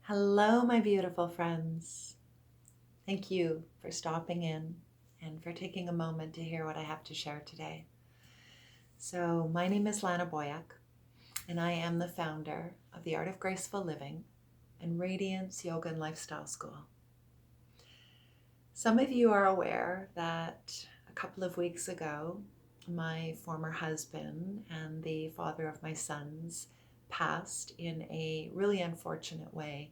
Hello, my beautiful friends. Thank you for stopping in and for taking a moment to hear what I have to share today. So, my name is Lana Boyack, and I am the founder of the Art of Graceful Living and Radiance Yoga and Lifestyle School. Some of you are aware that a couple of weeks ago, my former husband and the father of my sons passed in a really unfortunate way.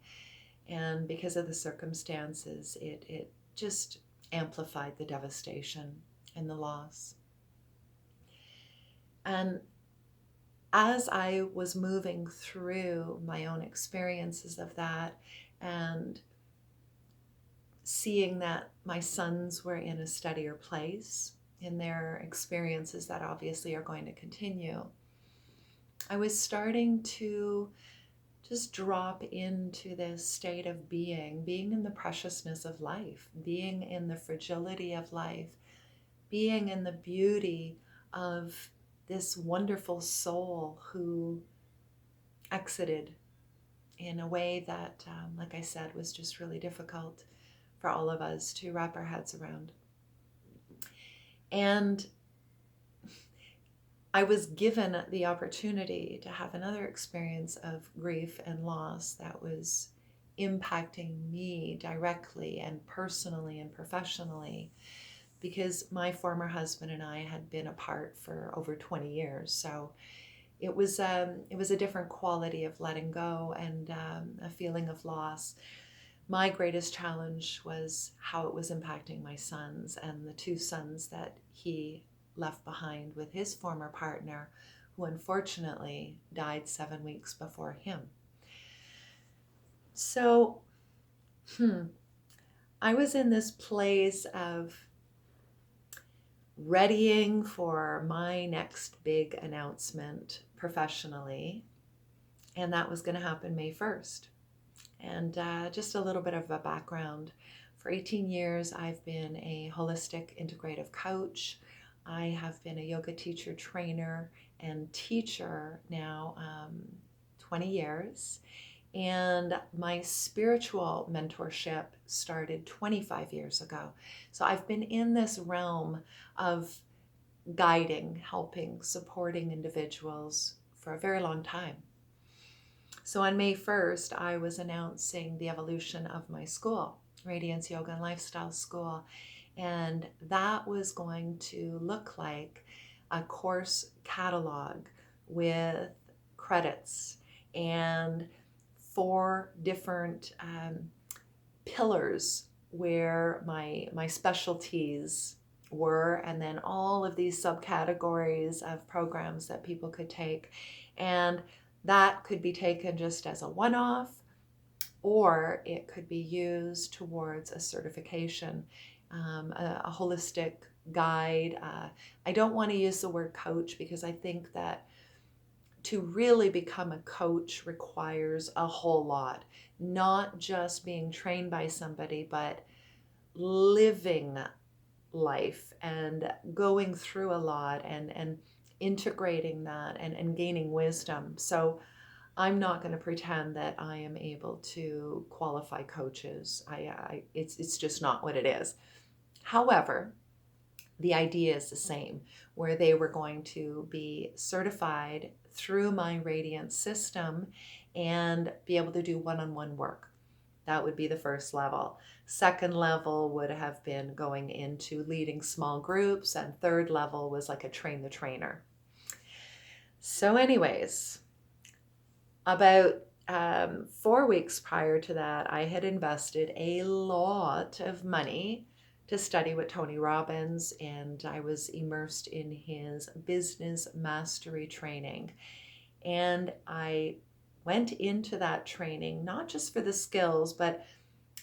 And because of the circumstances, it just amplified the devastation and the loss. And as I was moving through my own experiences of that and seeing that my sons were in a steadier place in their experiences that obviously are going to continue, I was starting to just drop into this state of being in the preciousness of life, being in the fragility of life, being in the beauty of this wonderful soul who exited in a way that, like I said, was just really difficult for all of us to wrap our heads around. And I was given the opportunity to have another experience of grief and loss that was impacting me directly and personally and professionally, because my former husband and I had been apart for over 20 years. So it was a different quality of letting go and a feeling of loss. My greatest challenge was how it was impacting my sons and the two sons that he left behind with his former partner, who unfortunately died 7 weeks before him. So, I was in this place of readying for my next big announcement professionally, and that was going to happen May 1st. And just a little bit of a background. For 18 years, I've been a holistic integrative coach. I have been a yoga teacher, trainer, and teacher now 20 years. And my spiritual mentorship started 25 years ago. So I've been in this realm of guiding, helping, supporting individuals for a very long time. So on May 1st, I was announcing the evolution of my school, Radiance Yoga and Lifestyle School. And that was going to look like a course catalog with credits and 4 different pillars where my specialties were, and then all of these subcategories of programs that people could take. And that could be taken just as a one-off, or it could be used towards a certification, a holistic guide. I don't want to use the word coach because I think that to really become a coach requires a whole lot, not just being trained by somebody, but living life and going through a lot and integrating that and gaining wisdom. So I'm not going to pretend that I am able to qualify coaches. It's just not what it is. However, the idea is the same, where they were going to be certified through my Radiance system and be able to do one-on-one work. That would be the first level. Second level would have been going into leading small groups, and third level was like a train the trainer. So anyways, about 4 weeks prior to that, I had invested a lot of money to study with Tony Robbins, and I was immersed in his business mastery training. And I went into that training not just for the skills, but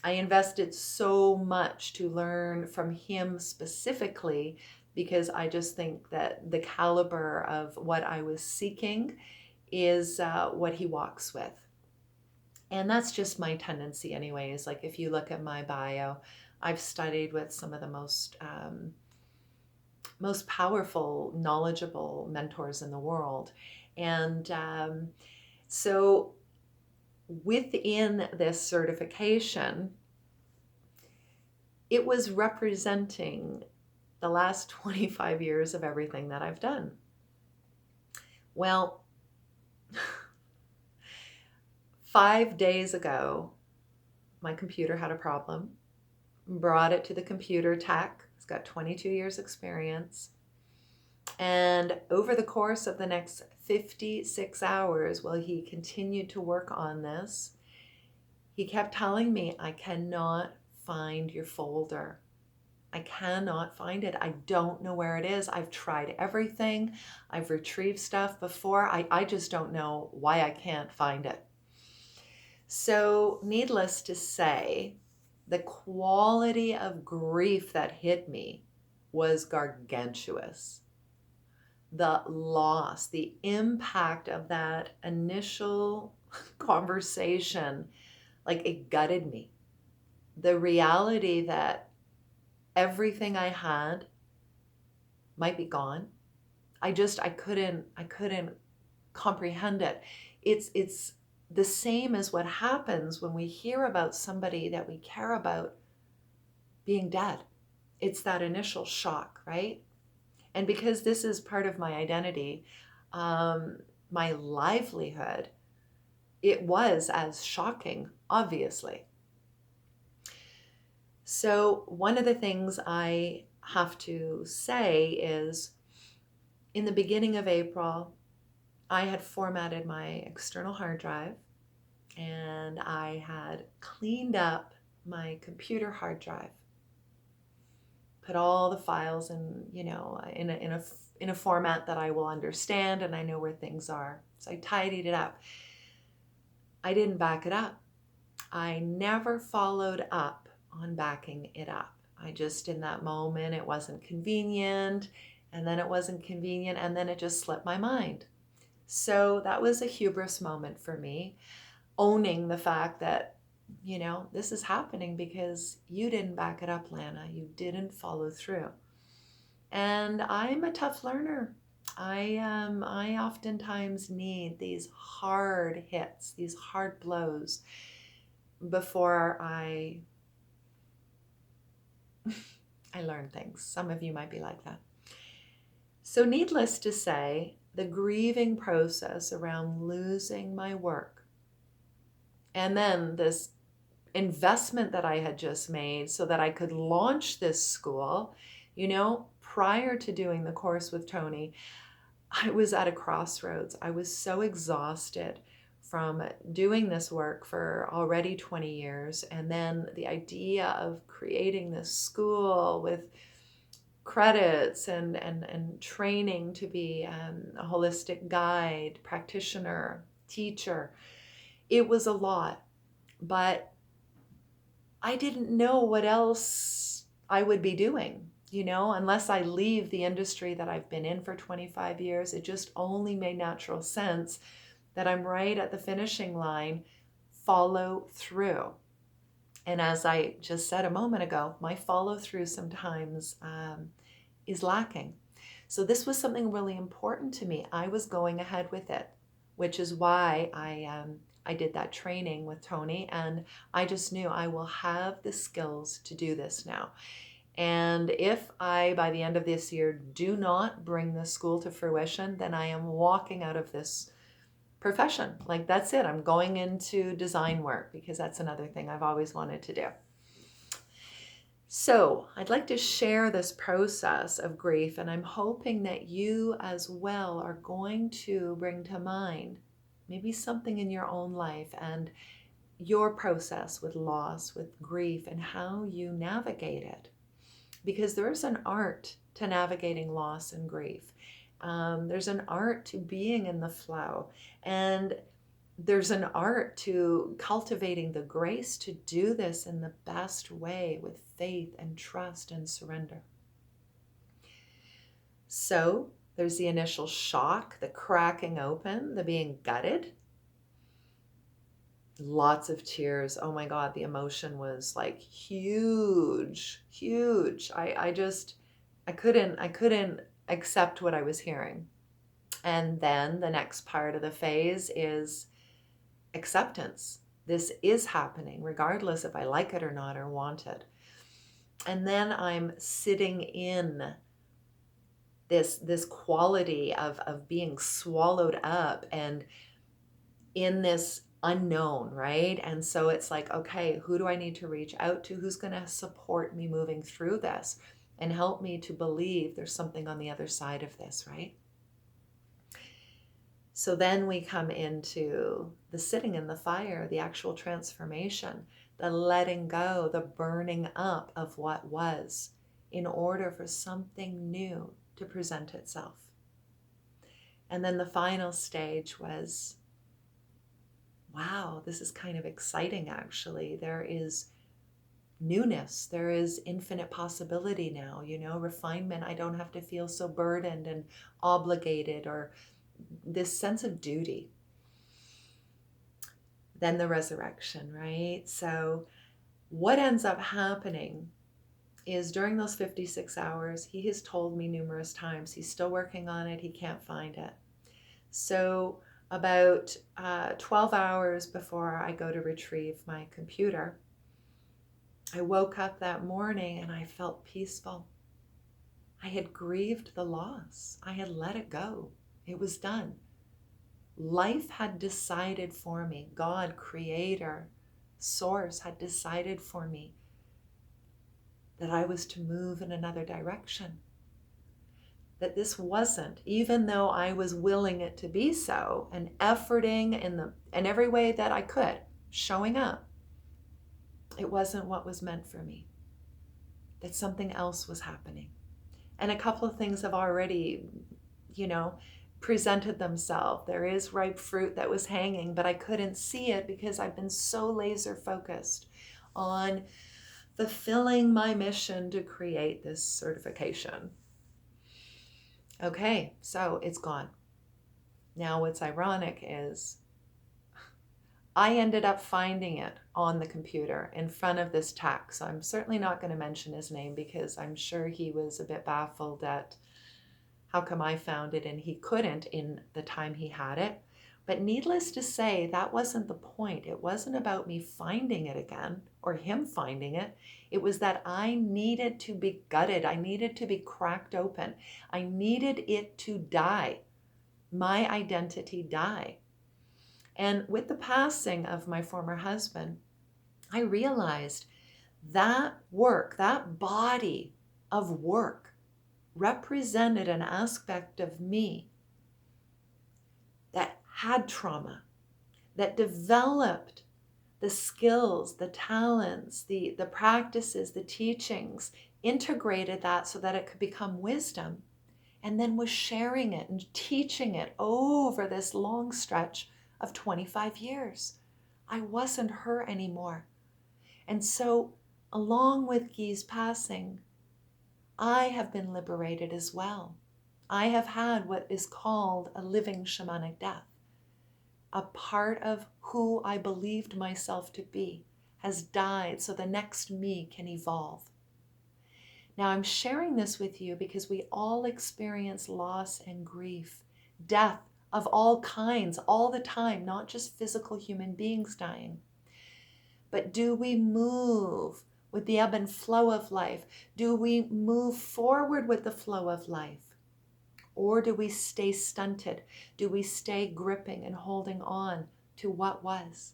I invested so much to learn from him specifically, because I just think that the caliber of what I was seeking is what he walks with. And that's just my tendency anyways. Like if you look at my bio, I've studied with some of the most powerful, knowledgeable mentors in the world. And so within this certification, it was representing the last 25 years of everything that I've done. Well, 5 days ago, my computer had a problem, brought it to the computer tech. He's got 22 years experience. And over the course of the next 56 hours, while he continued to work on this, he kept telling me, I cannot find your folder. I cannot find it. I don't know where it is. I've tried everything. I've retrieved stuff before. I just don't know why I can't find it. So, needless to say, the quality of grief that hit me was gargantuous. The loss, the impact of that initial conversation, like it gutted me. The reality that everything I had might be gone. I couldn't comprehend it. It's the same as what happens when we hear about somebody that we care about being dead. It's that initial shock, right? And because this is part of my identity, my livelihood, it was as shocking, obviously. So one of the things I have to say is, in the beginning of April, I had formatted my external hard drive and I had cleaned up my computer hard drive, put all the files in, in a format that I will understand and I know where things are. So I tidied it up. I didn't back it up. I never followed up on backing it up. I just, in that moment, it wasn't convenient, and then it wasn't convenient, and then it just slipped my mind. So that was a hubris moment for me, owning the fact that, this is happening because you didn't back it up, Lana. You didn't follow through. And I'm a tough learner. I oftentimes need these hard hits, these hard blows before I learn things. Some of you might be like that. So needless to say, the grieving process around losing my work and then this investment that I had just made so that I could launch this school, prior to doing the course with Tony, I was at a crossroads. I was so exhausted from doing this work for already 20 years. And then the idea of creating this school with credits and training to be a holistic guide, practitioner, teacher. It was a lot, but I didn't know what else I would be doing, unless I leave the industry that I've been in for 25 years. It just only made natural sense that I'm right at the finishing line, follow through. And as I just said a moment ago, my follow through sometimes is lacking. So this was something really important to me. I was going ahead with it, which is why I did that training with Tony, and I just knew I will have the skills to do this now. And if I, by the end of this year, do not bring the school to fruition, then I am walking out of this profession. Like, that's it. I'm going into design work because that's another thing I've always wanted to do. So I'd like to share this process of grief, and I'm hoping that you as well are going to bring to mind maybe something in your own life and your process with loss, with grief, and how you navigate it. Because there's an art to navigating loss and grief. There's an art to being in the flow, and there's an art to cultivating the grace to do this in the best way with faith and trust and surrender. So there's the initial shock, the cracking open, the being gutted. Lots of tears. Oh my God, the emotion was like huge. I couldn't accept what I was hearing. And then the next part of the phase is acceptance. This is happening, regardless if I like it or not or want it. And then I'm sitting in this quality of being swallowed up and in this unknown, right? And so it's like, okay, who do I need to reach out to? Who's going to support me moving through this and help me to believe there's something on the other side of this, right? So then we come into the sitting in the fire, the actual transformation, the letting go, the burning up of what was in order for something new to present itself. And then the final stage was, wow, this is kind of exciting actually. There is newness. There is infinite possibility now, refinement. I don't have to feel so burdened and obligated or this sense of duty. Then the resurrection, right? So what ends up happening is during those 56 hours, he has told me numerous times, he's still working on it, he can't find it. So about 12 hours before I go to retrieve my computer, I woke up that morning and I felt peaceful. I had grieved the loss. I had let it go. It was done. Life had decided for me. God, Creator, Source had decided for me that I was to move in another direction. That this wasn't, even though I was willing it to be so and efforting in every way that I could, showing up, it wasn't what was meant for me. That something else was happening. And a couple of things have already, presented themselves. There is ripe fruit that was hanging, but I couldn't see it because I've been so laser focused on fulfilling my mission to create this certification. Okay, so it's gone. Now what's ironic is I ended up finding it on the computer in front of this tech. So I'm certainly not going to mention his name because I'm sure he was a bit baffled at how come I found it and he couldn't in the time he had it. But needless to say, that wasn't the point. It wasn't about me finding it again or him finding it. It was that I needed to be gutted. I needed to be cracked open. I needed it to die. My identity die. And with the passing of my former husband, I realized that work, that body of work, represented an aspect of me that had trauma, that developed the skills, the talents, the practices, the teachings, integrated that so that it could become wisdom, and then was sharing it and teaching it over this long stretch of 25 years. I wasn't her anymore. And so, along with Guy's passing, I have been liberated as well. I have had what is called a living shamanic death. A part of who I believed myself to be has died so the next me can evolve. Now I'm sharing this with you because we all experience loss and grief, death of all kinds, all the time, not just physical human beings dying. But do we move with the ebb and flow of life? Do we move forward with the flow of life? Or do we stay stunted? Do we stay gripping and holding on to what was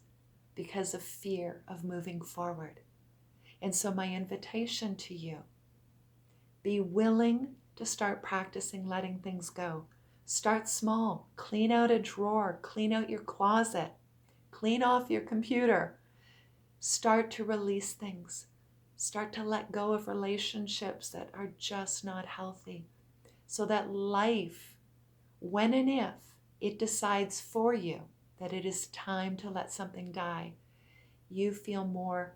because of fear of moving forward? And so my invitation to you, be willing to start practicing letting things go. Start small. Clean out a drawer. Clean out your closet. Clean off your computer. Start to release things. Start to let go of relationships that are just not healthy. So that life, when and if it decides for you that it is time to let something die, you feel more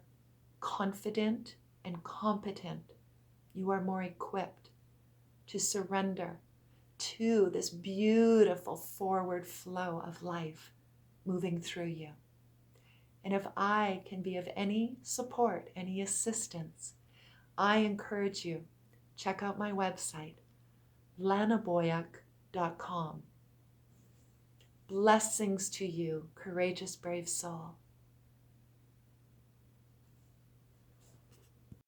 confident and competent. You are more equipped to surrender to this beautiful forward flow of life moving through you. And if I can be of any support, any assistance, I encourage you, check out my website, lanaboyack.com. Blessings to you, courageous, brave soul.